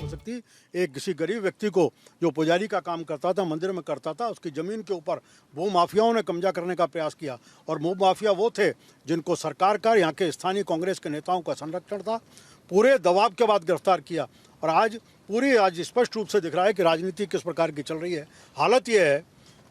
हो सकती। एक किसी गरीब व्यक्ति को जो पुजारी का काम करता था, मंदिर में करता था, उसकी ज़मीन के ऊपर भू माफियाओं ने कब्जा करने का प्रयास किया। और भू माफिया वो थे जिनको सरकार का, यहाँ के स्थानीय कांग्रेस के नेताओं का संरक्षण था, पूरे दबाव के बाद गिरफ्तार किया। और आज स्पष्ट रूप से दिख रहा है कि राजनीति किस प्रकार की चल रही है। हालत यह है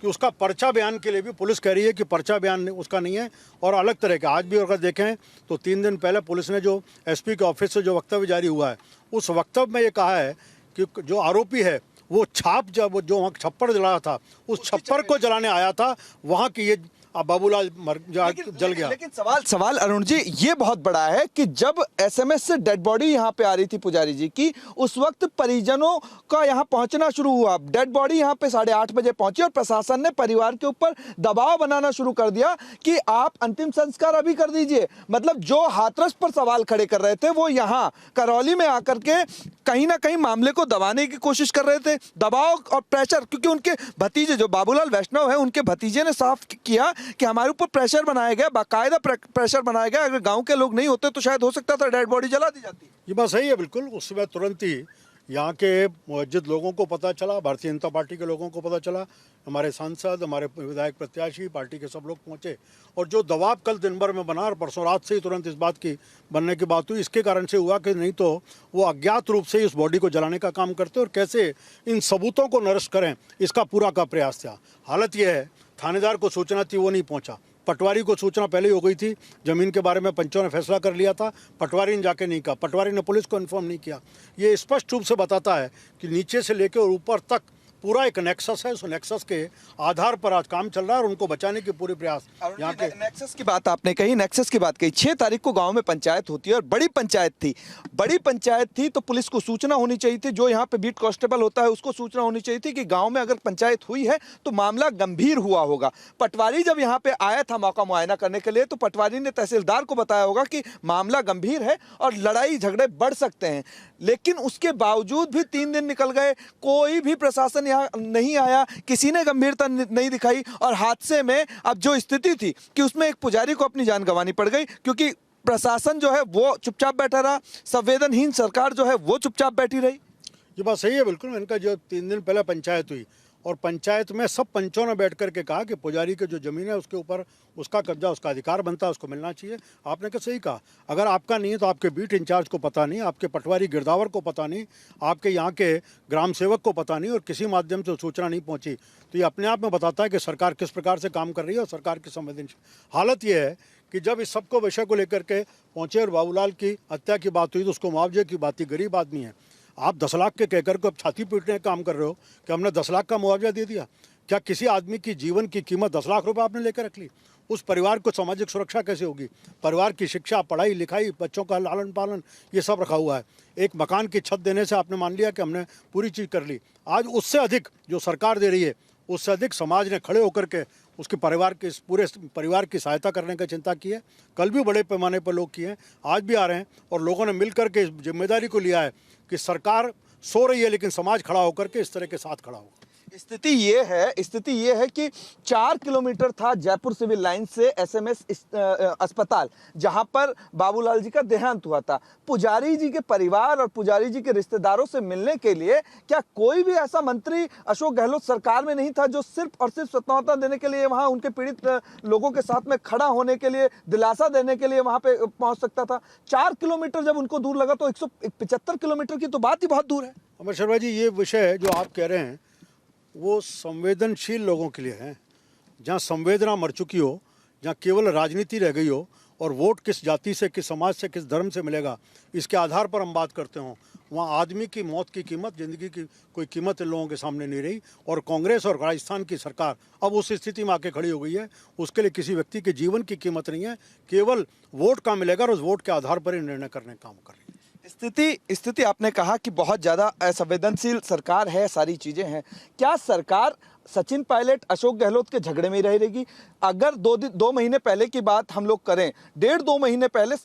कि उसका पर्चा बयान के लिए भी पुलिस कह रही है कि पर्चा बयान उसका नहीं है और अलग तरह का। आज भी अगर देखें तो 3 दिन पहले पुलिस ने जो एसपी के ऑफिस से जो वक्तव्य जारी हुआ है, उस वक्तव्य में ये कहा है कि जो आरोपी है वो जब जो वहाँ छप्पर जलाया था, उस छप्पर को जलाने आया था, वहाँ की ये बाबूलाल जल गया। लेकिन सवाल अरुण जी ये बहुत बड़ा है कि जब एसएमएस से डेड बॉडी यहाँ पे आ रही थी पुजारी जी की, उस वक्त परिजनों का यहाँ पहुंचना शुरू हुआ। डेड बॉडी यहाँ पे 8:30 बजे पहुंची और प्रशासन ने परिवार के ऊपर दबाव बनाना शुरू कर दिया कि आप अंतिम संस्कार अभी कर दीजिए। मतलब जो हाथरस पर सवाल खड़े कर रहे थे वो यहाँ करौली में आकर के कहीं ना कहीं मामले को दबाने की कोशिश कर रहे थे। दबाव और प्रेशर, क्योंकि उनके भतीजे जो बाबूलाल वैष्णव है, उनके भतीजे ने साफ किया कि हमारे ऊपर प्रेशर बनाया गया, बाकायदा प्रेशर बनाया गया। अगर गांव के लोग नहीं होते तो शायद हो सकता था डेड बॉडी जला दी जाती। ये बात सही है बिल्कुल। उस समय तुरंत ही यहाँ के मस्जिद लोगों को पता चला, भारतीय जनता पार्टी के लोगों को पता चला, हमारे सांसद, हमारे विधायक प्रत्याशी, पार्टी के सब लोग पहुँचे। और जो दबाव कल दिन भर में बना और परसों रात से ही तुरंत इस बात की बनने की बात हुई, इसके कारण से हुआ कि नहीं तो वो अज्ञात रूप से इस बॉडी को जलाने का काम करते और कैसे इन सबूतों को नष्ट करें, इसका पूरा का प्रयास था। हालत यह है, थानेदार को सूचना थी, वो नहीं पहुंचा। पटवारी को सूचना पहले ही हो गई थी, जमीन के बारे में पंचों ने फैसला कर लिया था, पटवारी ने जाके नहीं कहा, पटवारी ने पुलिस को इन्फॉर्म नहीं किया। ये स्पष्ट रूप से बताता है कि नीचे से लेकर और ऊपर तक पूरा एक नेक्सस है। उस नेक्सस के आधार पर आज काम चल रहा है और उनको बचाने की पूरी प्रयास यहाँ के। नेक्सस की बात आपने कही, नेक्सस की बात कही। 6 तारीख को गांव में पंचायत होती है और बड़ी पंचायत थी तो पुलिस को सूचना होनी चाहिए थी। जो यहाँ पे बीट कांस्टेबल होता है उसको सूचना होनी चाहिए थी कि गाँव में अगर पंचायत हुई है तो मामला गंभीर हुआ होगा। पटवारी जब यहाँ पे आया था मौका मुआयना करने के लिए तो पटवारी ने तहसीलदार को बताया होगा कि मामला गंभीर है और लड़ाई झगड़े बढ़ सकते हैं। लेकिन उसके बावजूद भी 3 दिन निकल गए, कोई भी प्रशासन यहाँ नहीं आया, किसी ने गंभीरता नहीं दिखाई। और हादसे में अब जो स्थिति थी कि उसमें एक पुजारी को अपनी जान गंवानी पड़ गई क्योंकि प्रशासन जो है वो चुपचाप बैठा रहा, संवेदनहीन सरकार जो है वो चुपचाप बैठी रही। ये बात सही है बिल्कुल। इनका जो 3 दिन पहले पंचायत हुई और पंचायत में सब पंचों ने बैठ करके कहा कि पुजारी की जो ज़मीन है उसके ऊपर उसका कब्जा, उसका अधिकार बनता है, उसको मिलना चाहिए। आपने क्या सही कहा, अगर आपका नहीं है तो आपके बीट इंचार्ज को पता नहीं, आपके पटवारी गिरदावर को पता नहीं, आपके यहाँ के ग्राम सेवक को पता नहीं और किसी माध्यम से सूचना नहीं पहुँची, तो ये अपने आप में बताता है कि सरकार किस प्रकार से काम कर रही है और सरकार की संवेदनशील। हालत ये है कि जब इस सबको विषय को लेकर के पहुँचे और बाबूलाल की हत्या की बात हुई तो उसको मुआवजे की बात थी। गरीब आदमी है, आप 10 लाख के कहकर को अब छाती पीटने का काम कर रहे हो कि हमने 10 लाख का मुआवजा दे दिया। क्या किसी आदमी की जीवन की कीमत 10 लाख रुपए आपने लेकर रख ली? उस परिवार को सामाजिक सुरक्षा कैसे होगी? परिवार की शिक्षा, पढ़ाई लिखाई, बच्चों का लालन पालन, ये सब रखा हुआ है। एक मकान की छत देने से आपने मान लिया कि हमने पूरी चीज़ कर ली। आज उससे अधिक जो सरकार दे रही है, उससे अधिक समाज ने खड़े होकर के उसके परिवार के पूरे परिवार की सहायता करने की चिंता की है। कल भी बड़े पैमाने पर लोग किए हैं, आज भी आ रहे हैं और लोगों ने मिल करके इस जिम्मेदारी को लिया है कि सरकार सो रही है लेकिन समाज खड़ा होकर के इस तरह के साथ खड़ा होगा। स्थिति ये है कि 4 किलोमीटर था जयपुर सिविल लाइन से एसएमएस अस्पताल जहां पर बाबूलाल जी का देहांत हुआ था। पुजारी जी के परिवार और पुजारी जी के रिश्तेदारों से मिलने के लिए क्या कोई भी ऐसा मंत्री अशोक गहलोत सरकार में नहीं था जो सिर्फ और सिर्फ स्वतंत्रता देने के लिए वहां उनके पीड़ित लोगों के साथ में खड़ा होने के लिए, दिलासा देने के लिए वहां पे पहुंच सकता था? 4 किलोमीटर जब उनको दूर लगा तो 175 किलोमीटर की तो बात ही बहुत दूर है। अमर शर्मा जी, ये विषय जो आप कह रहे हैं वो संवेदनशील लोगों के लिए है। जहाँ संवेदना मर चुकी हो, जहाँ केवल राजनीति रह गई हो और वोट किस जाति से, किस समाज से, किस धर्म से मिलेगा, इसके आधार पर हम बात करते हों, वहाँ आदमी की मौत की कीमत, ज़िंदगी की कोई कीमत इन लोगों के सामने नहीं रही। और कांग्रेस और राजस्थान की सरकार अब उस स्थिति में आके खड़ी हो गई है। उसके लिए किसी व्यक्ति के जीवन की कीमत नहीं है, केवल वोट का मिलेगा और उस वोट के आधार पर ही निर्णय करने का काम कर रही है। स्थिति आपने कहा कि बहुत ज़्यादा असंवेदनशील सरकार है, सारी चीज़ें हैं। क्या सरकार सचिन पायलट, अशोक गहलोत के झगड़े में ही रहेगी? अगर 2 महीने पहले की बात हम लोग करें, 1.5-2 महीने पहले